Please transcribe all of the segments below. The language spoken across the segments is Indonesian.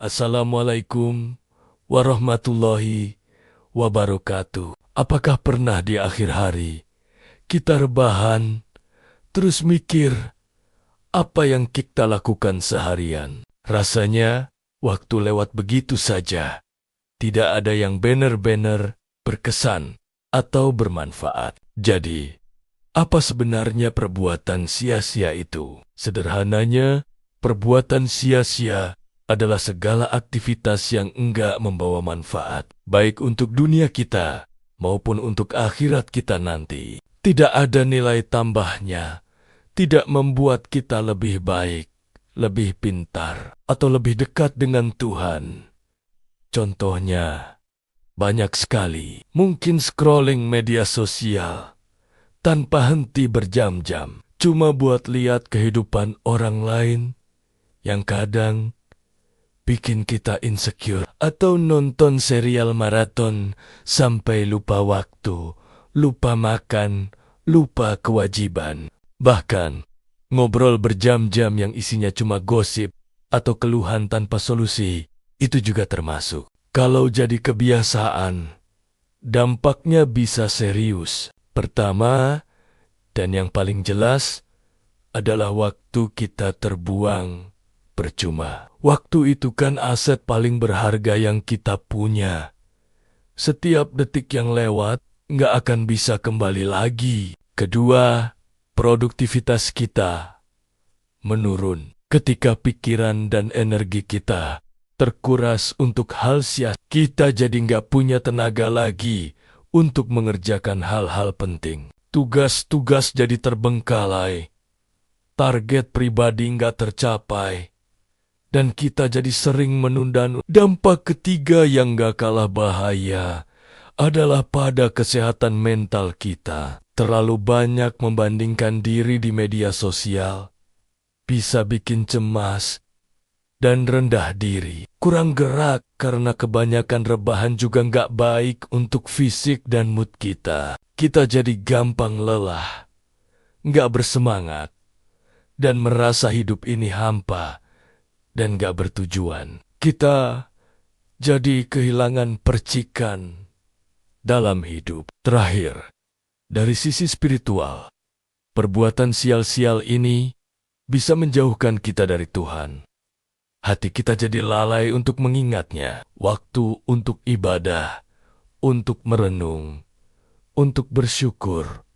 Assalamualaikum warahmatullahi wabarakatuh. Apakah pernah di akhir hari kita rebahan, terus mikir apa yang kita lakukan seharian? Rasanya waktu lewat begitu saja. Tidak ada yang benar-benar berkesan atau bermanfaat. Jadi, apa sebenarnya perbuatan sia-sia itu? Sederhananya, perbuatan sia-sia adalah segala aktivitas yang enggak membawa manfaat, baik untuk dunia kita maupun untuk akhirat kita nanti. Tidak ada nilai tambahnya, tidak membuat kita lebih baik, lebih pintar, atau lebih dekat dengan Tuhan. Contohnya, banyak sekali. Mungkin scrolling media sosial tanpa henti berjam-jam, cuma buat lihat kehidupan orang lain yang kadang bikin kita insecure, atau nonton serial maraton sampai lupa waktu, lupa makan, lupa kewajiban. Bahkan, ngobrol berjam-jam yang isinya cuma gosip atau keluhan tanpa solusi, itu juga termasuk. Kalau jadi kebiasaan, dampaknya bisa serius. Pertama, dan yang paling jelas, adalah waktu kita terbuang percuma. Waktu itu kan aset paling berharga yang kita punya. Setiap detik yang lewat nggak akan bisa kembali lagi. Kedua, produktivitas kita menurun. Ketika pikiran dan energi kita terkuras untuk hal sia-sia, kita jadi nggak punya tenaga lagi untuk mengerjakan hal-hal penting. Tugas-tugas jadi terbengkalai. Target pribadi nggak tercapai. Dan kita jadi sering menunda. Dampak ketiga yang gak kalah bahaya adalah pada kesehatan mental kita. Terlalu banyak membandingkan diri di media sosial bisa bikin cemas dan rendah diri. Kurang gerak karena kebanyakan rebahan juga gak baik untuk fisik dan mood kita. Kita jadi gampang lelah, gak bersemangat, dan merasa hidup ini hampa dan gak bertujuan. Kita jadi kehilangan percikan dalam hidup. Terakhir, dari sisi spiritual, perbuatan sial-sial ini bisa menjauhkan kita dari Tuhan. Hati kita jadi lalai untuk mengingatnya. Waktu untuk ibadah, untuk merenung, untuk bersyukur,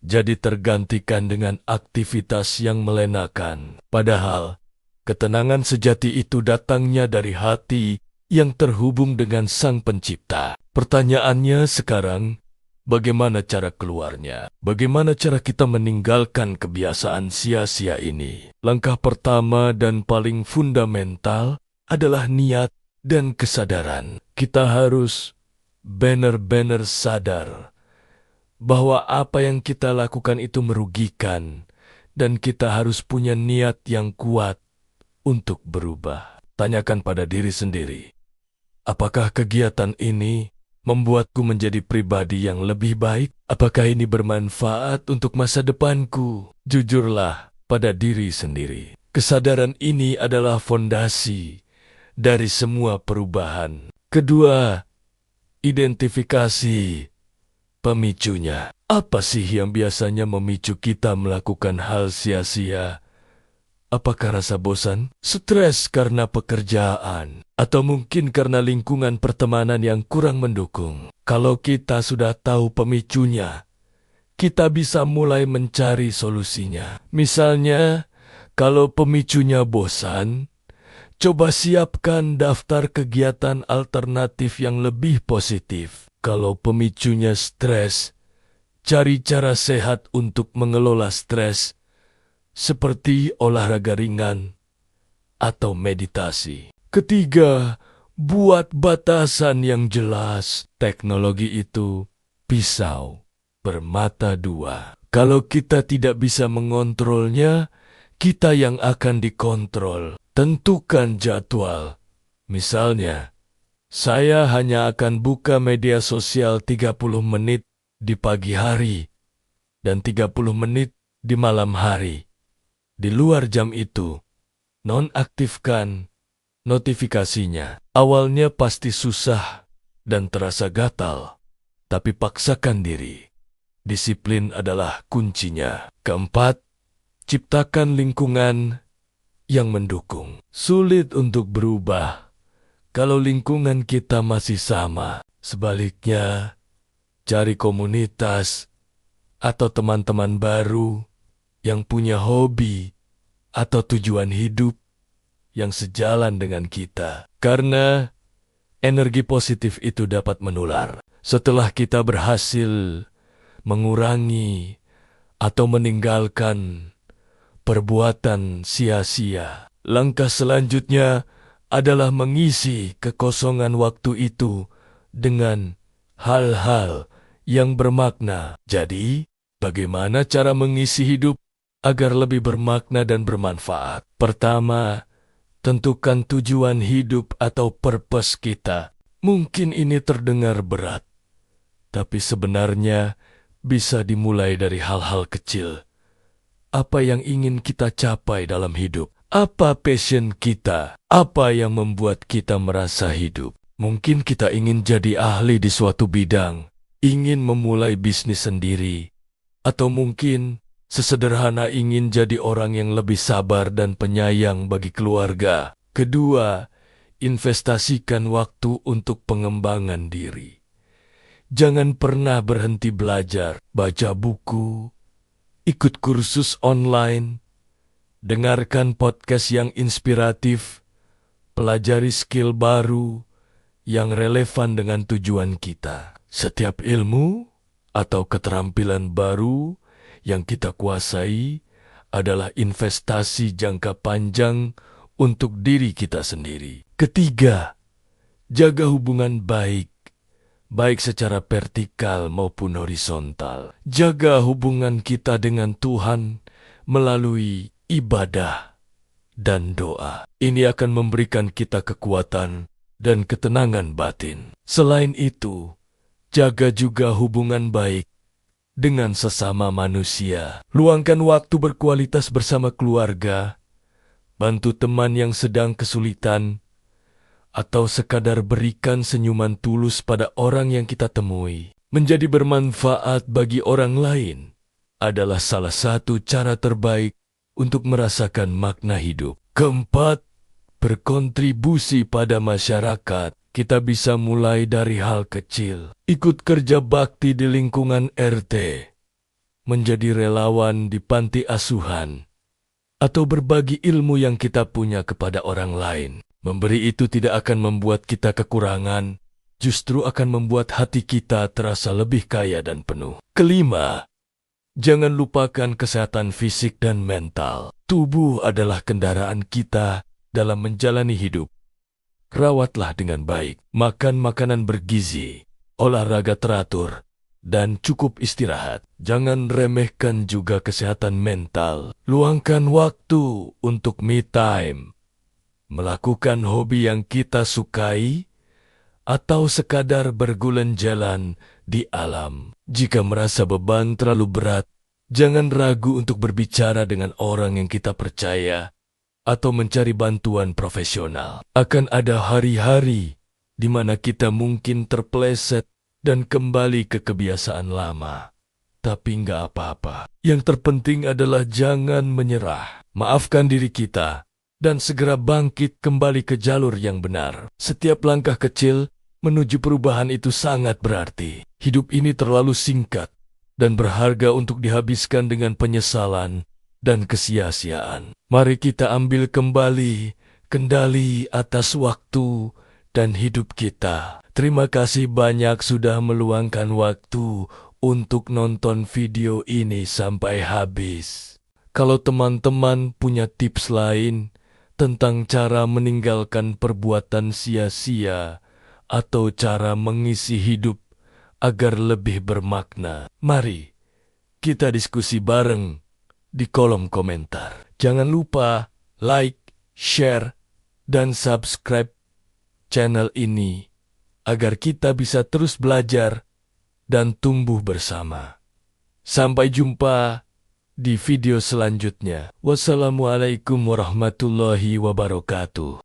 jadi tergantikan dengan aktivitas yang melenakan. Padahal, ketenangan sejati itu datangnya dari hati yang terhubung dengan Sang Pencipta. Pertanyaannya sekarang, bagaimana cara keluarnya? Bagaimana cara kita meninggalkan kebiasaan sia-sia ini? Langkah pertama dan paling fundamental adalah niat dan kesadaran. Kita harus benar-benar sadar bahwa apa yang kita lakukan itu merugikan, dan kita harus punya niat yang kuat untuk berubah. Tanyakan pada diri sendiri, apakah kegiatan ini membuatku menjadi pribadi yang lebih baik? Apakah ini bermanfaat untuk masa depanku? Jujurlah pada diri sendiri. Kesadaran ini adalah fondasi dari semua perubahan. Kedua, identifikasi pemicunya. Apa sih yang biasanya memicu kita melakukan hal sia-sia? Apakah rasa bosan, stres karena pekerjaan, atau mungkin karena lingkungan pertemanan yang kurang mendukung? Kalau kita sudah tahu pemicunya, kita bisa mulai mencari solusinya. Misalnya, kalau pemicunya bosan, coba siapkan daftar kegiatan alternatif yang lebih positif. Kalau pemicunya stres, cari cara sehat untuk mengelola stres, seperti olahraga ringan atau meditasi. Ketiga, buat batasan yang jelas. Teknologi itu pisau bermata dua. Kalau kita tidak bisa mengontrolnya, kita yang akan dikontrol. Tentukan jadwal. Misalnya, saya hanya akan buka media sosial 30 menit di pagi hari dan 30 menit di malam hari. Di luar jam itu, nonaktifkan notifikasinya. Awalnya pasti susah dan terasa gatal, tapi paksakan diri. Disiplin adalah kuncinya. Keempat, ciptakan lingkungan yang mendukung. Sulit untuk berubah kalau lingkungan kita masih sama. Sebaliknya, cari komunitas atau teman-teman baru yang punya hobi atau tujuan hidup yang sejalan dengan kita. Karena energi positif itu dapat menular. Setelah kita berhasil mengurangi atau meninggalkan perbuatan sia-sia, langkah selanjutnya adalah mengisi kekosongan waktu itu dengan hal-hal yang bermakna. Jadi, bagaimana cara mengisi hidup agar lebih bermakna dan bermanfaat? Pertama, tentukan tujuan hidup atau purpose kita. Mungkin ini terdengar berat, tapi sebenarnya bisa dimulai dari hal-hal kecil. Apa yang ingin kita capai dalam hidup? Apa passion kita? Apa yang membuat kita merasa hidup? Mungkin kita ingin jadi ahli di suatu bidang, ingin memulai bisnis sendiri, atau mungkin sesederhana ingin jadi orang yang lebih sabar dan penyayang bagi keluarga. Kedua, investasikan waktu untuk pengembangan diri. Jangan pernah berhenti belajar, baca buku, ikut kursus online, dengarkan podcast yang inspiratif, pelajari skill baru yang relevan dengan tujuan kita. Setiap ilmu atau keterampilan baru yang kita kuasai adalah investasi jangka panjang untuk diri kita sendiri. Ketiga, jaga hubungan baik secara vertikal maupun horizontal. Jaga hubungan kita dengan Tuhan melalui ibadah dan doa. Ini akan memberikan kita kekuatan dan ketenangan batin. Selain itu, jaga juga hubungan baik dengan sesama manusia. Luangkan waktu berkualitas bersama keluarga, bantu teman yang sedang kesulitan, atau sekadar berikan senyuman tulus pada orang yang kita temui. Menjadi bermanfaat bagi orang lain adalah salah satu cara terbaik untuk merasakan makna hidup. Keempat, berkontribusi pada masyarakat. Kita bisa mulai dari hal kecil. Ikut kerja bakti di lingkungan RT, menjadi relawan di panti asuhan, atau berbagi ilmu yang kita punya kepada orang lain. Memberi itu tidak akan membuat kita kekurangan, justru akan membuat hati kita terasa lebih kaya dan penuh. Kelima, jangan lupakan kesehatan fisik dan mental. Tubuh adalah kendaraan kita dalam menjalani hidup. Rawatlah dengan baik, makan makanan bergizi, olahraga teratur, dan cukup istirahat. Jangan remehkan juga kesehatan mental. Luangkan waktu untuk me time, melakukan hobi yang kita sukai, atau sekadar bergulan jalan di alam. Jika merasa beban terlalu berat, jangan ragu untuk berbicara dengan orang yang kita percaya atau mencari bantuan profesional. Akan ada hari-hari di mana kita mungkin terpeleset dan kembali ke kebiasaan lama. Tapi nggak apa-apa. Yang terpenting adalah jangan menyerah. Maafkan diri kita dan segera bangkit kembali ke jalur yang benar. Setiap langkah kecil menuju perubahan itu sangat berarti. Hidup ini terlalu singkat dan berharga untuk dihabiskan dengan penyesalan dan kesia-siaan. Mari kita ambil kembali kendali atas waktu dan hidup kita. Terima kasih banyak sudah meluangkan waktu untuk nonton video ini sampai habis. Kalau teman-teman punya tips lain tentang cara meninggalkan perbuatan sia-sia atau cara mengisi hidup agar lebih bermakna, mari kita diskusi bareng di kolom komentar. Jangan lupa like, share, dan subscribe channel ini agar kita bisa terus belajar dan tumbuh bersama. Sampai jumpa di video selanjutnya. Wassalamualaikum warahmatullahi wabarakatuh.